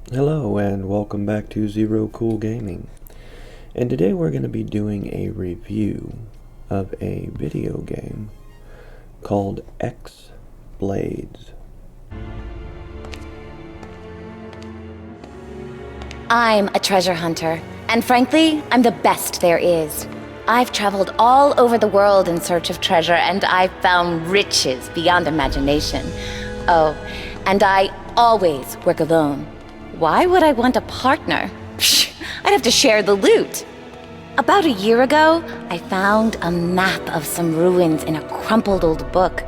Hello and welcome back to Zero Cool Gaming. And today we're going to be doing a review of a video game called X Blades. I'm a treasure hunter, and frankly, I'm the best there is. I've traveled all over the world in search of treasure, and I've found riches beyond imagination. Oh, and I always work alone. Why would I want a partner? Psh, I'd have to share the loot. About a year ago, I found a map of some ruins in a crumpled old book.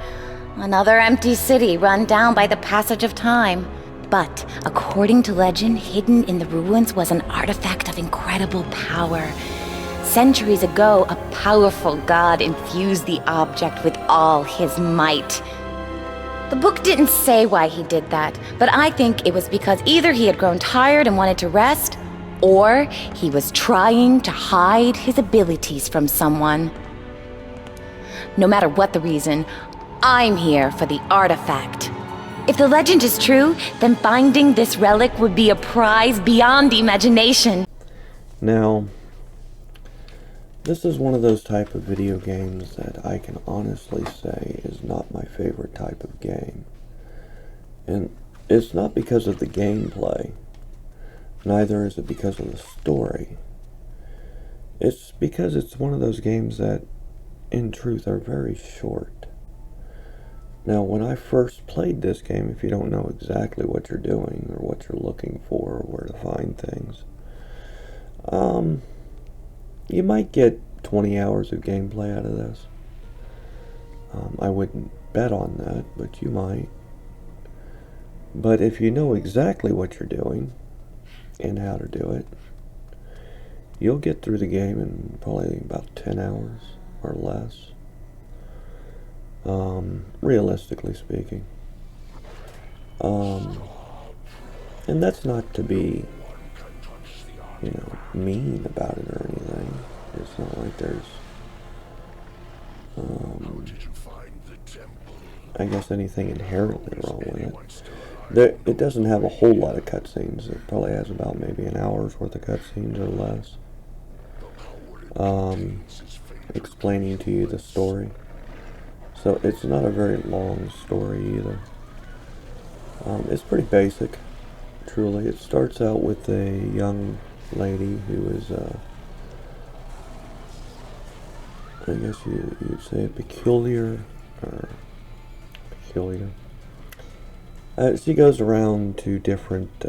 Another empty city run down by the passage of time. But, according to legend, hidden in the ruins was an artifact of incredible power. Centuries ago, a powerful god infused the object with all his might. The book didn't say why he did that, but I think it was because either he had grown tired and wanted to rest, or he was trying to hide his abilities from someone. No matter what the reason, I'm here for the artifact. If the legend is true, then finding this relic would be a prize beyond imagination. Now, this is one of those type of video games that I can honestly say is not my favorite type of game. And it's not because of the gameplay, neither is it because of the story. It's because it's one of those games that, in truth, are very short. Now, when I first played this game, if you don't know exactly what you're doing or what you're looking for or where to find things, you might get 20 hours of gameplay out of this. I wouldn't bet on that, but you might. But if you know exactly what you're doing and how to do it, you'll get through the game in probably about 10 hours or less. Realistically speaking. And that's not to be, mean about it or anything. It's not like there's, I guess anything inherently wrong with it. It doesn't have a whole lot of cutscenes. It probably has about maybe an hour's worth of cutscenes or less. Explaining to you the story. So it's not a very long story either. It's pretty basic, truly. It starts out with a young lady who is, I guess you'd say peculiar. She goes around to different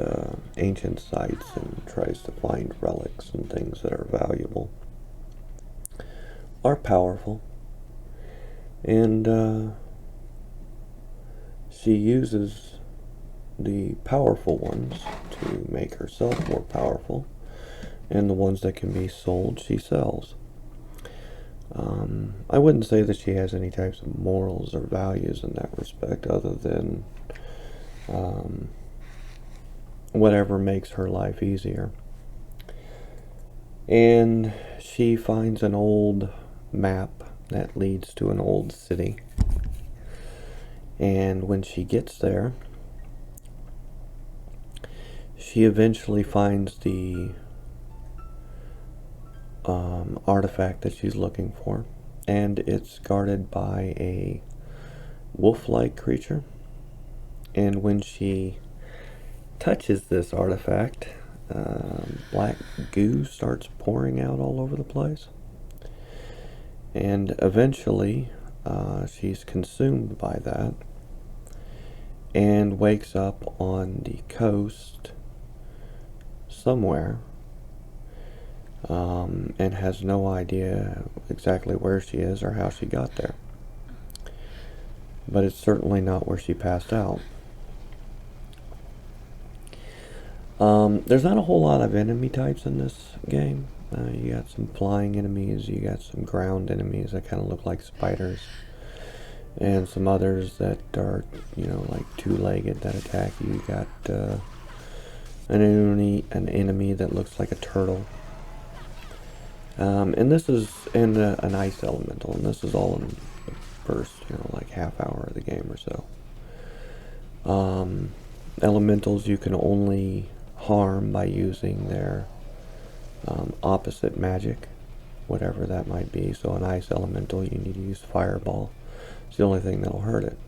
ancient sites and tries to find relics and things that are valuable, are powerful. And she uses the powerful ones to make herself more powerful, and the ones that can be sold, she sells. I wouldn't say that she has any types of morals or values in that respect, other than whatever makes her life easier. And she finds an old map that leads to an old city. And when she gets there, she eventually finds the artifact that she's looking for. And it's guarded by a wolf-like creature. And when she touches this artifact, black goo starts pouring out all over the place. And eventually, she's consumed by that and wakes up on the coast somewhere, and has no idea exactly where she is or how she got there. But it's certainly not where she passed out. There's not a whole lot of enemy types in this game. You got some flying enemies, you got some ground enemies that kind of look like spiders, and some others that are, like two-legged that attack you. You got an enemy that looks like a turtle. And this is an ice elemental, and this is all in the first, like half hour of the game or so. Elementals you can only harm by using their opposite magic, whatever that might be. So an ice elemental, you need to use fireball. It's the only thing that'll hurt it.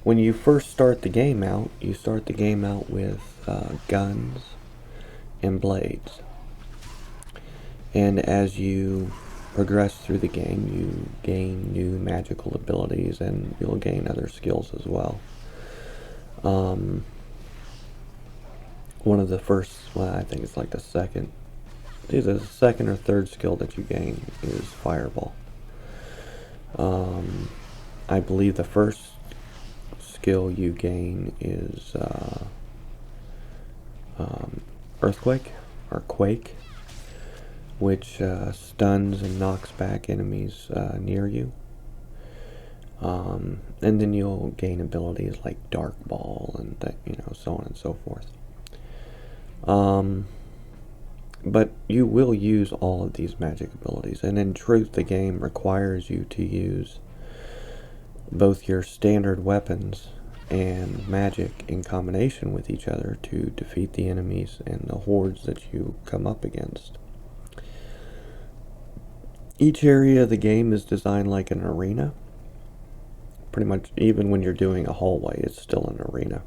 When you first start the game out, you start the game out with guns and blades. And as you progress through the game, you gain new magical abilities, and you'll gain other skills as well. One of the first, well, I think it's like the second, either the second or third skill that you gain is fireball. I believe the first skill you gain is earthquake or quake, which stuns and knocks back enemies near you. And then you'll gain abilities like dark ball and so on and so forth. But you will use all of these magic abilities, and in truth the game requires you to use both your standard weapons and magic in combination with each other to defeat the enemies and the hordes that you come up against. Each area of the game is designed like an arena. Pretty much, even when you're doing a hallway, it's still an arena.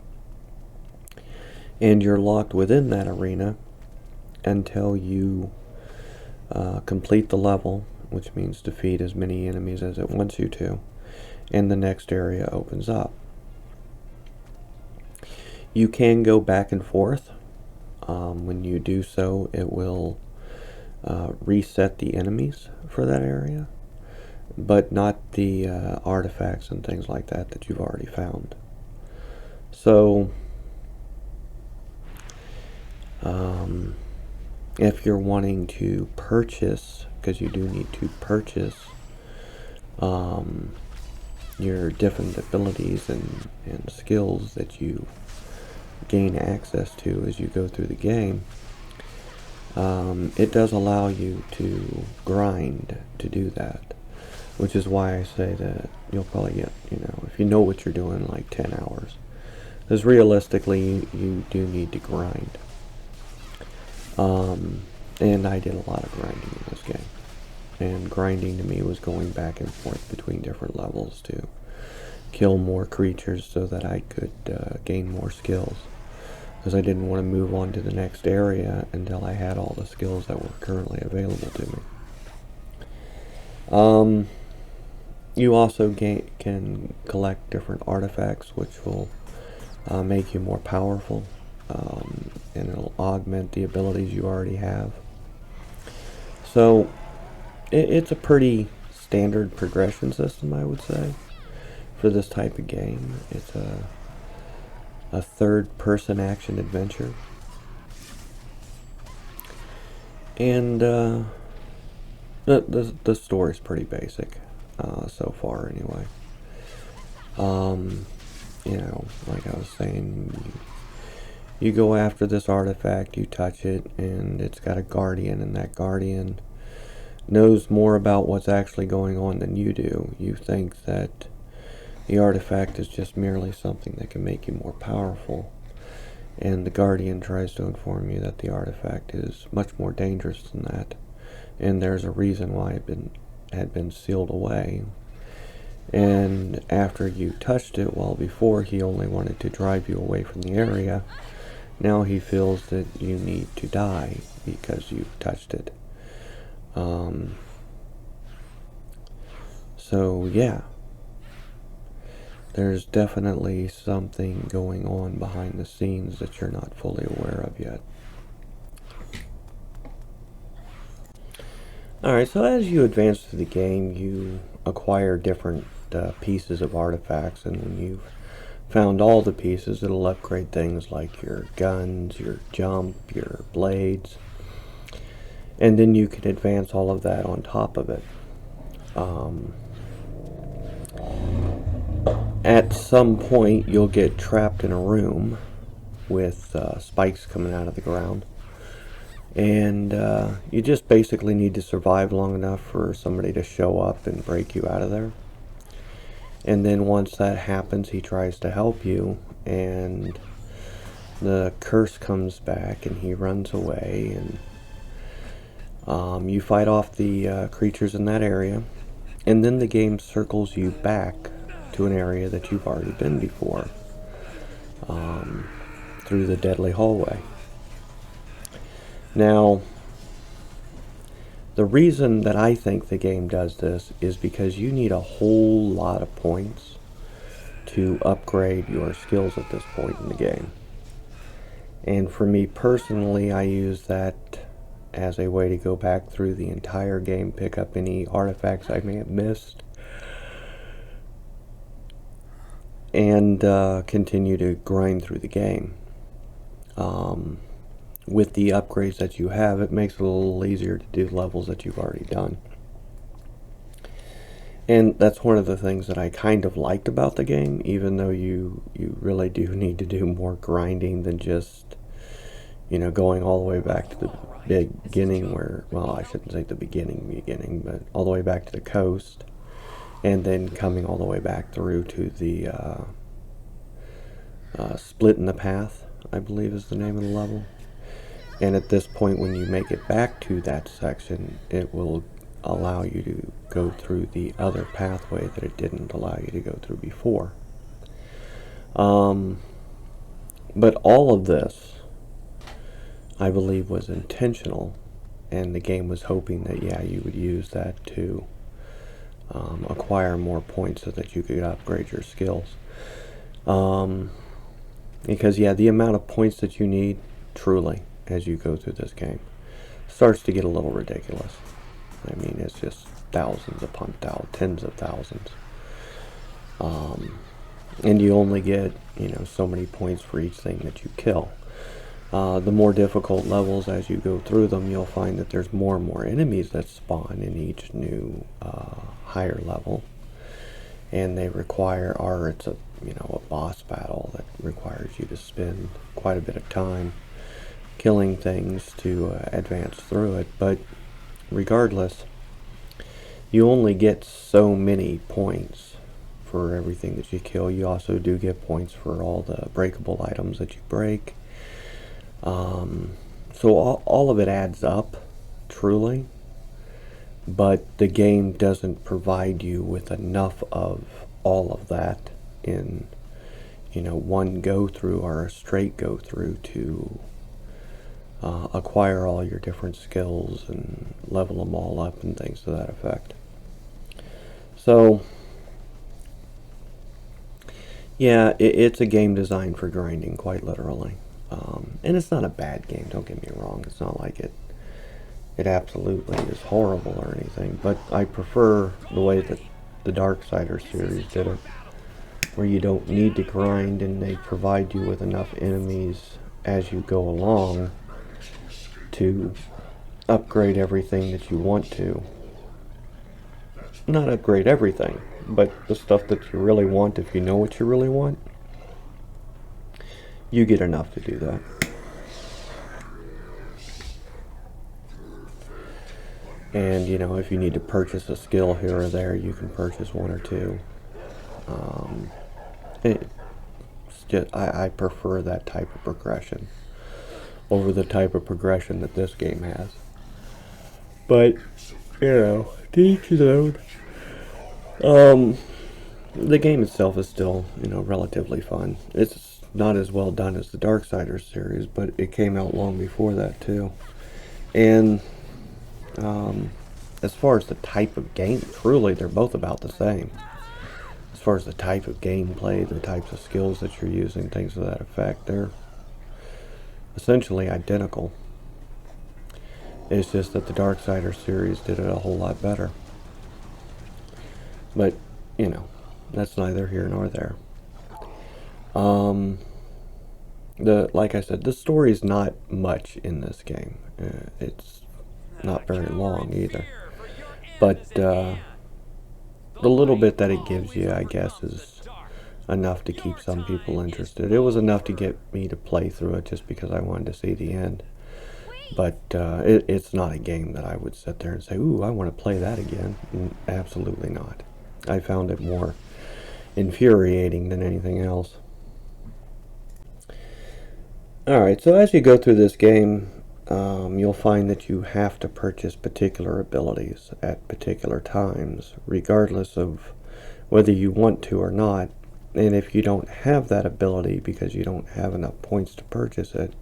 And you're locked within that arena until you complete the level, which means defeat as many enemies as it wants you to, and the next area opens up. You can go back and forth. When you do so, it will reset the enemies for that area, but not the artifacts and things like that you've already found. So if you're wanting to purchase, because you do need to purchase your different abilities and skills that you gain access to as you go through the game, it does allow you to grind to do that, which is why I say that you'll probably get, if you know what you're doing, like 10 hours. Because realistically, you do need to grind. And I did a lot of grinding in this game. And grinding to me was going back and forth between different levels to kill more creatures so that I could gain more skills. Because I didn't want to move on to the next area until I had all the skills that were currently available to me. You also can collect different artifacts which will make you more powerful, and it'll augment the abilities you already have. So it's a pretty standard progression system, I would say, for this type of game. It's a third-person action adventure, and the story's pretty basic so far, anyway. Like I was saying, you go after this artifact, you touch it, and it's got a guardian, and that guardian knows more about what's actually going on than you do. You think that the artifact is just merely something that can make you more powerful, and the guardian tries to inform you that the artifact is much more dangerous than that, and there's a reason why it had been sealed away. And after you touched it, while before he only wanted to drive you away from the area, now he feels that you need to die because you've touched it. So yeah, there's definitely something going on behind the scenes that you're not fully aware of yet. Alright, so as you advance through the game, you acquire different pieces of artifacts, and when you've found all the pieces, it'll upgrade things like your guns, your jump, your blades, and then you can advance all of that on top of it. At some point, you'll get trapped in a room with spikes coming out of the ground, and you just basically need to survive long enough for somebody to show up and break you out of there. And then once that happens, he tries to help you, and the curse comes back and he runs away, and you fight off the creatures in that area, and then the game circles you back to an area that you've already been before, through the deadly hallway. Now, the reason that I think the game does this is because you need a whole lot of points to upgrade your skills at this point in the game. And for me personally, I use that as a way to go back through the entire game, pick up any artifacts I may have missed, and continue to grind through the game. With the upgrades that you have, it makes it a little easier to do levels that you've already done. And that's one of the things that I kind of liked about the game, even though you really do need to do more grinding than just, going all the way back to the beginning where, well, I shouldn't say the beginning, but all the way back to the coast, and then coming all the way back through to the Split in the Path, I believe is the name of the level. And at this point, when you make it back to that section, it will allow you to go through the other pathway that it didn't allow you to go through before. But all of this, I believe, was intentional, and the game was hoping that, you would use that to acquire more points so that you could upgrade your skills. Because, the amount of points that you need, truly, as you go through this game, starts to get a little ridiculous. I mean, it's just thousands upon thousands, tens of thousands. And you only get, so many points for each thing that you kill. The more difficult levels, as you go through them, you'll find that there's more and more enemies that spawn in each new higher level. And they require, it's a boss battle that requires you to spend quite a bit of time killing things to advance through it. But regardless, you only get so many points for everything that you kill. You also do get points for all the breakable items that you break. So all of it adds up, truly, but the game doesn't provide you with enough of all of that in, one go through or a straight go through to acquire all your different skills and level them all up and things to that effect. So, it's a game designed for grinding, quite literally. And it's not a bad game, don't get me wrong. It's not like it absolutely is horrible or anything, but I prefer the way that the Darksiders series did it, where you don't need to grind and they provide you with enough enemies as you go along to upgrade everything that you want to. Not upgrade everything, but the stuff that you really want, if you know what you really want, you get enough to do that. And, if you need to purchase a skill here or there, you can purchase one or two. I prefer that type of progression over the type of progression that this game has. But, to each his own. The game itself is still, relatively fun. It's not as well done as the Darksiders series, but it came out long before that, too. And, as far as the type of game, truly, they're both about the same. As far as the type of gameplay, the types of skills that you're using, things to that effect, they're essentially identical. It's just that the Darksiders series did it a whole lot better. But, that's neither here nor there. Like I said, the story is not much in this game. It's not very long either. But the little bit that it gives you, I guess, is enough to keep some people interested. It was enough to get me to play through it just because I wanted to see the end. But it's not a game that I would sit there and say, ooh, I want to play that again. Absolutely not. I found it more infuriating than anything else. Alright, so as you go through this game, you'll find that you have to purchase particular abilities at particular times, regardless of whether you want to or not. And if you don't have that ability because you don't have enough points to purchase it,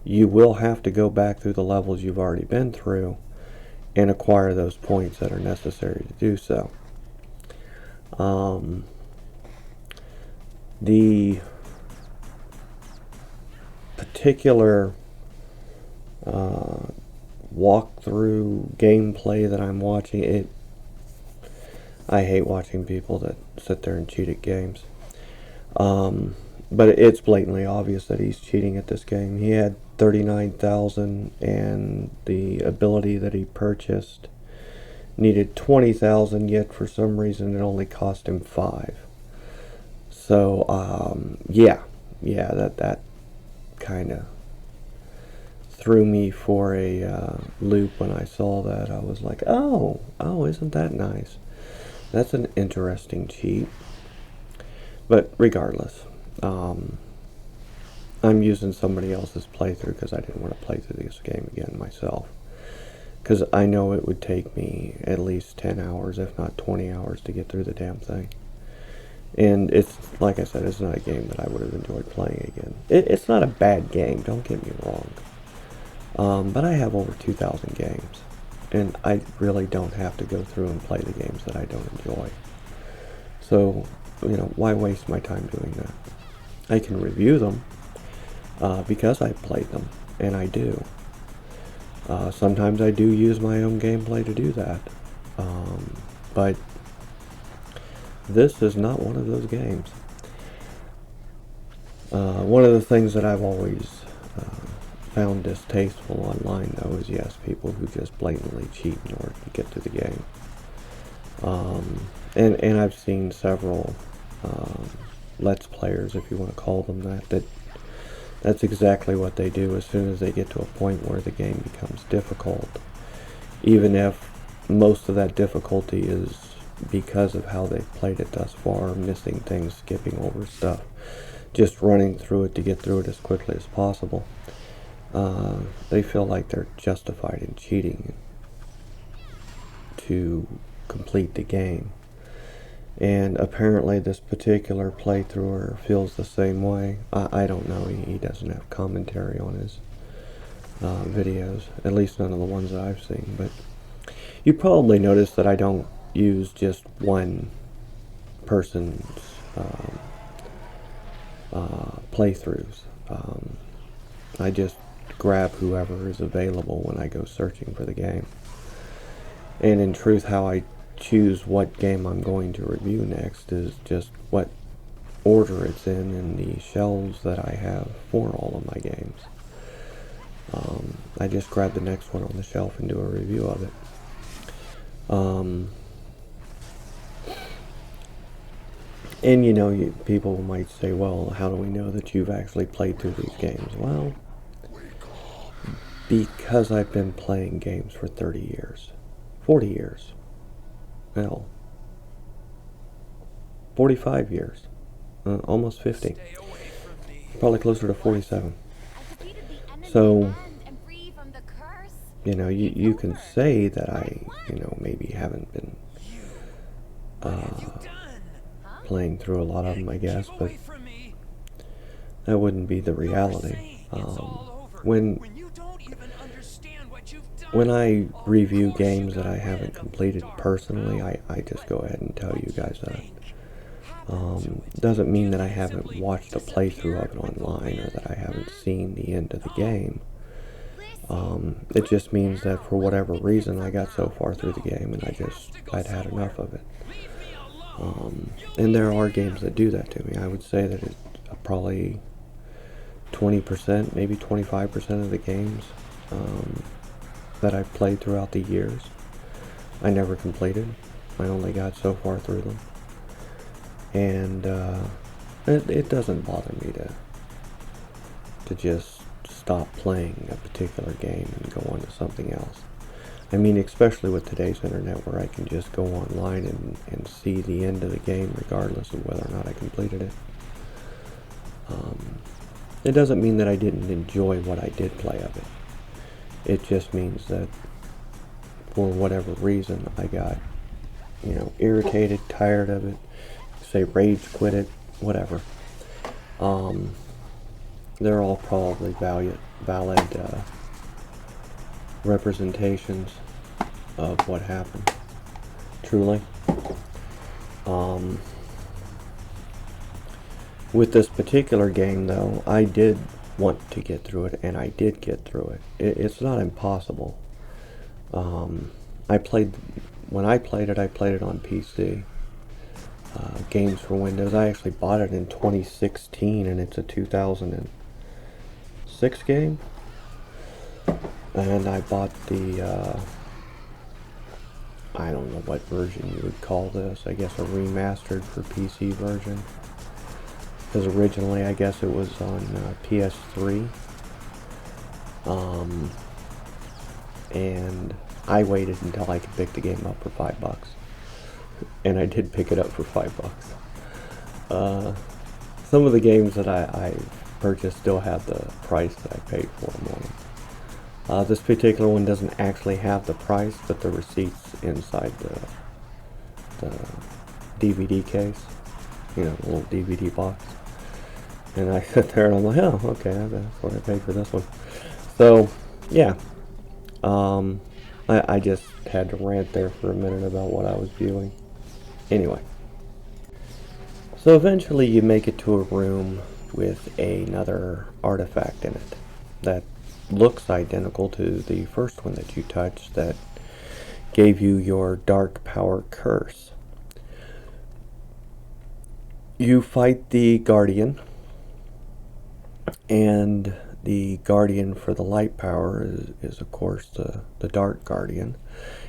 you will have to go back through the levels you've already been through and acquire those points that are necessary to do so. The particular walkthrough gameplay that I'm watching, I hate watching people that sit there and cheat at games. But it's blatantly obvious that he's cheating at this game. He had 39,000 and the ability that he purchased needed 20,000, yet for some reason it only cost him 5. So yeah, that kind of threw me for a loop when I saw that. I was like, oh, isn't that nice? That's an interesting cheat. But regardless, I'm using somebody else's playthrough because I didn't want to play through this game again myself. Because I know it would take me at least 10 hours, if not 20 hours, to get through the damn thing. And it's, like I said, it's not a game that I would have enjoyed playing again. It's not a bad game, don't get me wrong. But I have over 2,000 games. And I really don't have to go through and play the games that I don't enjoy. So, why waste my time doing that? I can review them because I've played them, and I do. Sometimes I do use my own gameplay to do that. But this is not one of those games. One of the things that I've always found distasteful online, though, is yes, people who just blatantly cheat in order to get through the game. And I've seen several Let's Players, if you want to call them that's exactly what they do. As soon as they get to a point where the game becomes difficult, even if most of that difficulty is because of how they've played it thus far, missing things, skipping over stuff, just running through it to get through it as quickly as possible, they feel like they're justified in cheating to complete the game. And apparently this particular playthrougher feels the same way. I don't know, he doesn't have commentary on his videos, at least none of the ones that I've seen. But you probably noticed that I don't use just one person's playthroughs. I just grab whoever is available when I go searching for the game. And in truth, how I choose what game I'm going to review next is just what order it's in the shelves that I have for all of my games. I just grab the next one on the shelf and do a review of it. And people might say, well, how do we know that you've actually played through these games? Well, because I've been playing games for 30 years. 40 years. Hell, 45 years. Almost 50. Probably closer to 47. So, you can say that I, maybe haven't been playing through a lot of them, I guess, but that wouldn't be the reality. When I review games that I haven't completed personally, I just go ahead and tell you guys that. Doesn't mean that I haven't watched a playthrough of it online or that I haven't seen the end of the game. It just means that for whatever reason I got so far through the game and I'd had enough of it. And there are games that do that to me. I would say that it's probably 20%, maybe 25% of the games that I've played throughout the years, I never completed. I only got so far through them. And it doesn't bother me to just stop playing a particular game and go on to something else. I mean, especially with today's internet where I can just go online and see the end of the game regardless of whether or not I completed it. It doesn't mean that I didn't enjoy what I did play of it. It just means that for whatever reason I got, irritated, tired of it, say rage quit it, whatever. They're all probably valid representations of what happened. Truly. With this particular game, though, I did want to get through it, and I did get through it. It's not impossible. When I played it, I played it on PC. Games for Windows. I actually bought it in 2016, and it's a 2006 game. And I bought the, I don't know what version you would call this. I guess a remastered for PC version. Because originally, I guess it was on PS3. And I waited until I could pick the game up for $5. And I did pick it up for $5. Some of the games that I purchased still have the price that I paid for them on them. This particular one doesn't actually have the price, but the receipt's inside the DVD case, the little DVD box. And I sit there and I'm like, oh, okay, that's what I paid for this one. So, yeah. I just had to rant there for a minute about what I was viewing. Anyway. So eventually you make it to a room with another artifact in it that looks identical to the first one that you touched that gave you your dark power curse. You fight the Guardian, and the Guardian for the light power is of course the Dark Guardian,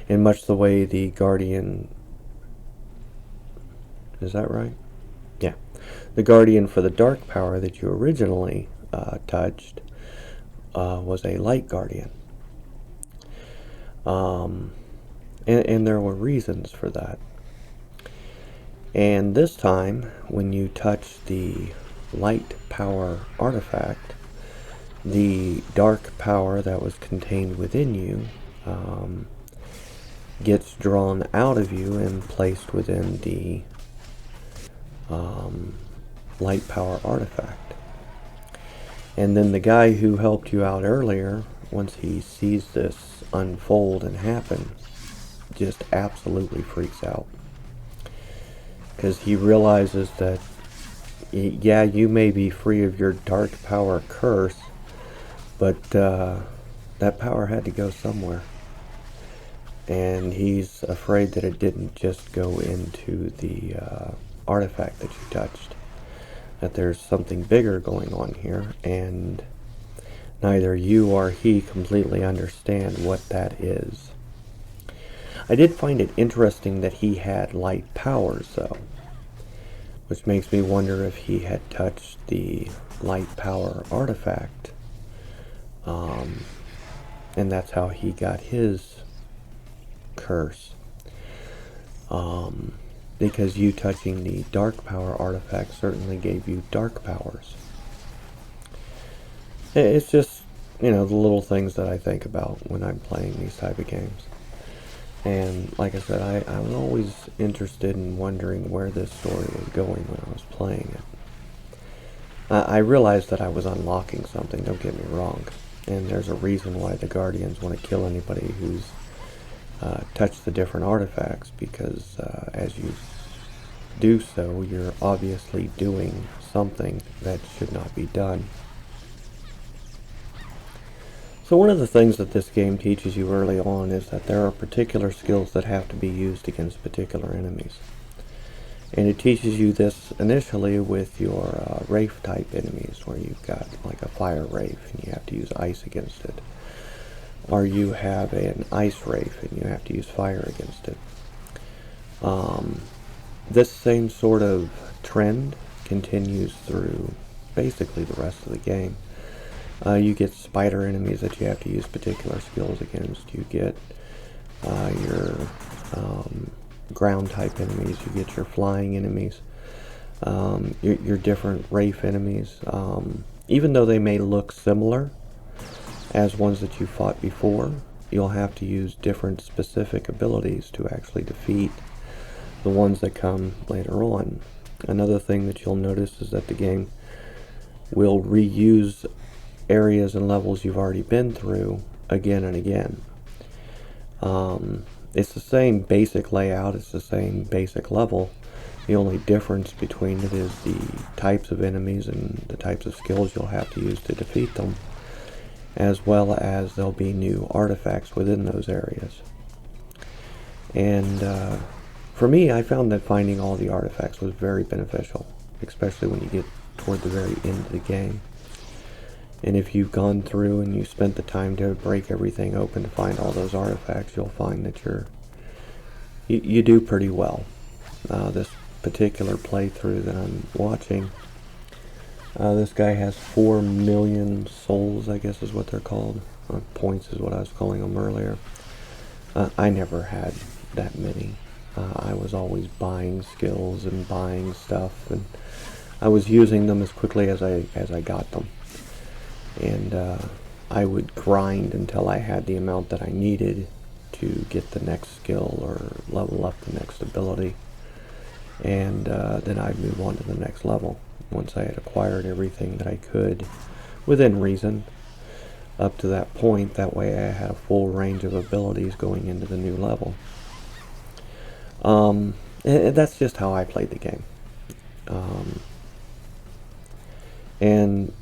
in much the way the Guardian, is that right? Yeah. The Guardian for the dark power that you originally touched was a light Guardian. And there were reasons for that. And this time, when you touch the light power artifact, the dark power that was contained within you gets drawn out of you and placed within the light power artifact. And then the guy who helped you out earlier, once he sees this unfold and happen, just absolutely freaks out. Because he realizes that, yeah, you may be free of your dark power curse, but that power had to go somewhere. And he's afraid that it didn't just go into the artifact that you touched. That there's something bigger going on here, and neither you or he completely understand what that is. I did find it interesting that he had light powers, though, which makes me wonder if he had touched the light power artifact, and that's how he got his curse. Because you touching the dark power artifact certainly gave you dark powers. It's just, the little things that I think about when I'm playing these type of games. And like I said, I was always interested in wondering where this story was going when I was playing it. I realized that I was unlocking something, don't get me wrong. And there's a reason why the Guardians want to kill anybody who's touched the different artifacts, because as you do so, you're obviously doing something that should not be done. So one of the things that this game teaches you early on is that there are particular skills that have to be used against particular enemies. And it teaches you this initially with your Wraith type enemies, where you've got like a fire Wraith and you have to use ice against it. Or you have an ice Wraith and you have to use fire against it. This same sort of trend continues through basically the rest of the game. You get spider enemies that you have to use particular skills against. You get your ground type enemies. You get your flying enemies. Your different Wraith enemies. even though they may look similar as ones that you fought before, you'll have to use different specific abilities to actually defeat the ones that come later on. Another thing that you'll notice is that the game will reuse areas and levels you've already been through again and again. It's the same basic layout, it's the same basic level. The only difference between it is the types of enemies and the types of skills you'll have to use to defeat them, as well as there'll be new artifacts within those areas. And for me, I found that finding all the artifacts was very beneficial, especially when you get toward the very end of the game. And if you've gone through and you spent the time to break everything open to find all those artifacts, you'll find that you do pretty well. This particular playthrough that I'm watching, this guy has 4 million souls, I guess is what they're called. Points is what I was calling them earlier. I never had that many. I was always buying skills and buying stuff, and I was using them as quickly as I got them. And I would grind until I had the amount that I needed to get the next skill or level up the next ability. And then I'd move on to the next level once I had acquired everything that I could within reason up to that point. That way I had a full range of abilities going into the new level. And that's just how I played the game. And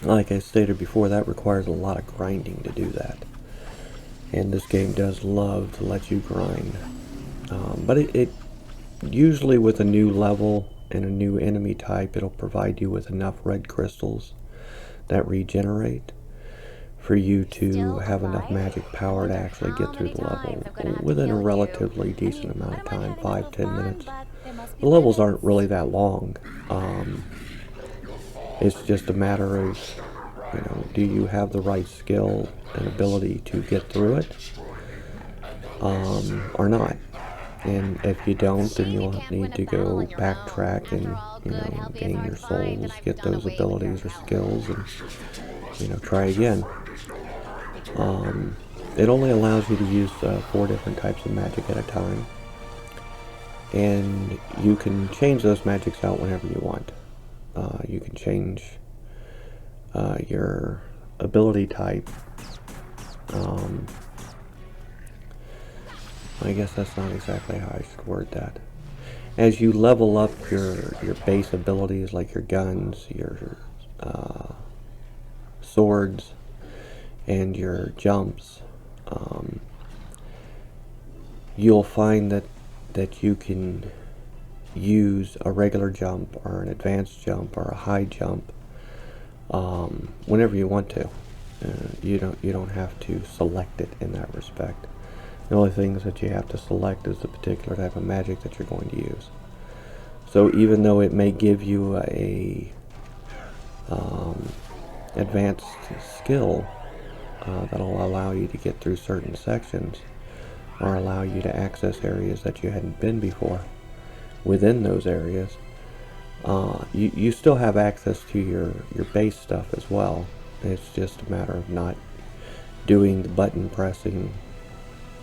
like I stated before, that requires a lot of grinding to do that. And this game does love to let you grind. But it usually with a new level and a new enemy type, it'll provide you with enough red crystals that regenerate for you to have enough magic power to actually get through the level within a relatively decent amount of time, 5-10 minutes. The levels aren't really that long. It's just a matter of, do you have the right skill and ability to get through it, or not? And if you don't, then you'll need to go backtrack and, gain your souls, get those abilities or skills, and, try again. It only allows you to use 4 different types of magic at a time. And you can change those magics out whenever you want. You can change your ability type. I guess that's not exactly how I should word that. As you level up your base abilities, like your guns, your swords, and your jumps, you'll find that you can use a regular jump or an advanced jump or a high jump whenever you want to. You don't have to select it in that respect. The only things that you have to select is the particular type of magic that you're going to use. So even though it may give you a advanced skill that'll allow you to get through certain sections or allow you to access areas that you hadn't been before within those areas, you still have access to your base stuff as well. It's just a matter of not doing the button pressing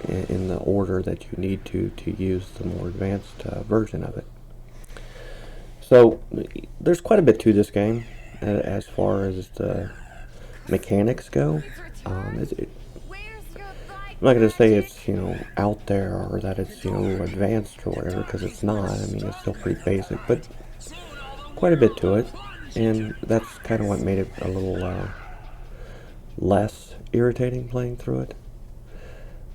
in the order that you need to use the more advanced version of it. So there's quite a bit to this game as far as the mechanics go. I'm not going to say it's out there or that it's advanced or whatever, because it's not. I mean, it's still pretty basic, but quite a bit to it, and that's kind of what made it a little less irritating playing through it,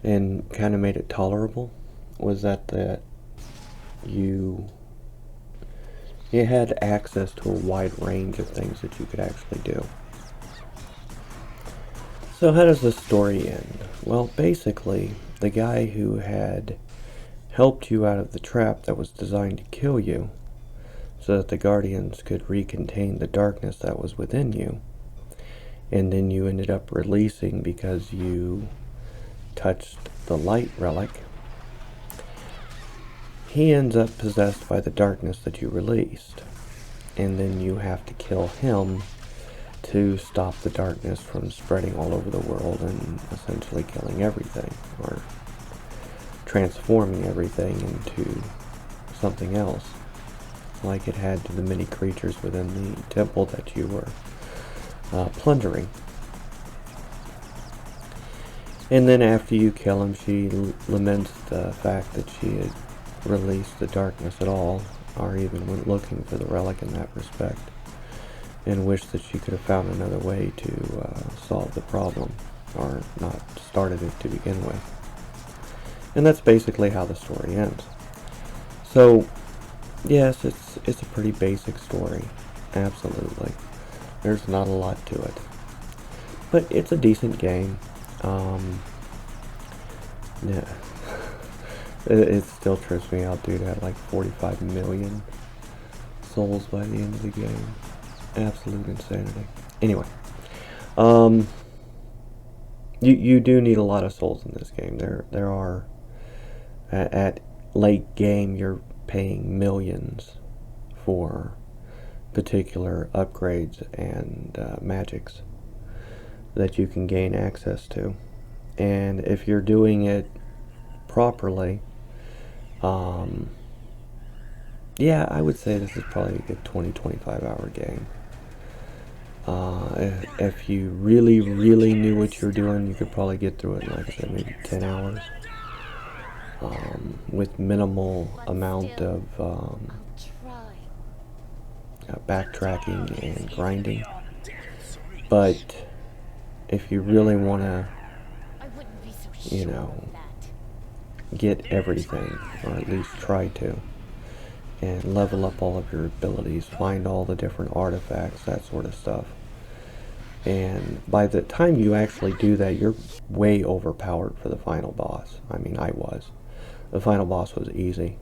and kind of made it tolerable, was that you had access to a wide range of things that you could actually do. So how does this story end? Well, basically, the guy who had helped you out of the trap that was designed to kill you, so that the Guardians could recontain the darkness that was within you, and then you ended up releasing because you touched the light relic, he ends up possessed by the darkness that you released. and then you have to kill him to stop the darkness from spreading all over the world and essentially killing everything, or transforming everything into something else, like it had to the many creatures within the temple that you were plundering. And then after you kill him, she laments the fact that she had released the darkness at all, or even went looking for the relic in that respect, and wished that she could have found another way to solve the problem, or not started it to begin with. And that's basically how the story ends. So, yes, it's a pretty basic story, absolutely. There's not a lot to it, but it's a decent game. Yeah, it still trips me out, dude. It had like 45 million souls by the end of the game. Absolute insanity. Anyway, you do need a lot of souls in this game. There are at late game you're paying millions for particular upgrades and magics that you can gain access to, and if you're doing it properly, yeah, I would say this is probably a good 20-25 hour game. If you really knew what you're doing, you could probably get through it in, like I said, maybe 10 hours, with minimal amount of backtracking and grinding. But if you really want to, you know, get everything, or at least try to, and level up all of your abilities, find all the different artifacts, that sort of stuff, and by the time you actually do that, you're way overpowered for the final boss. I mean, I was. The final boss was easy,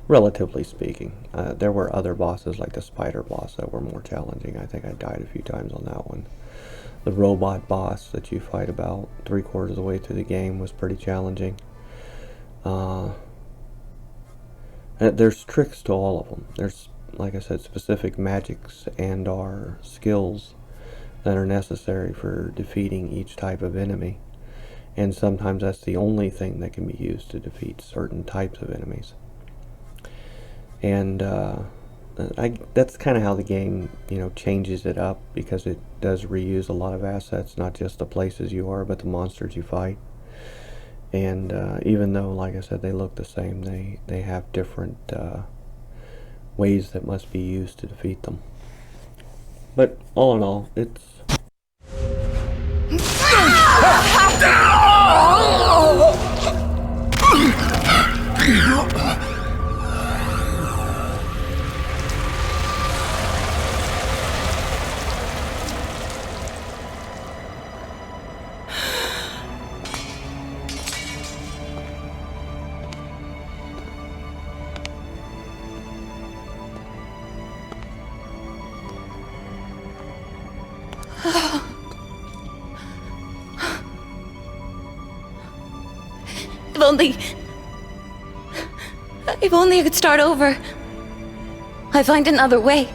relatively speaking. There were other bosses, like the spider boss, that were more challenging. I think I died a few times on that one. The robot boss that you fight about 3/4 of the way through the game was pretty challenging. There's tricks to all of them. There's, like I said, specific magics and or skills that are necessary for defeating each type of enemy. And sometimes that's the only thing that can be used to defeat certain types of enemies. And that's kind of how the game, changes it up, because it does reuse a lot of assets, not just the places you are, but the monsters you fight. And even though, like I said, they look the same, they have different ways that must be used to defeat them. But all in all, it's... If only I could start over. I find another way.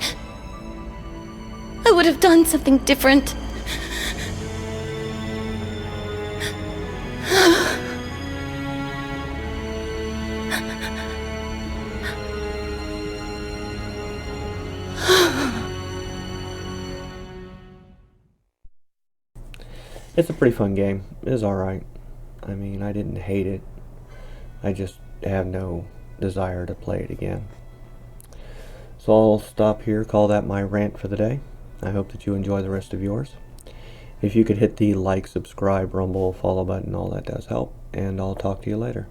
I would have done something different. It's a pretty fun game. It's alright. I mean, I didn't hate it. I just have no desire to play it again. So I'll stop here, call that my rant for the day. I hope that you enjoy the rest of yours. If you could hit the like, subscribe, rumble, follow button, all that does help. And I'll talk to you later.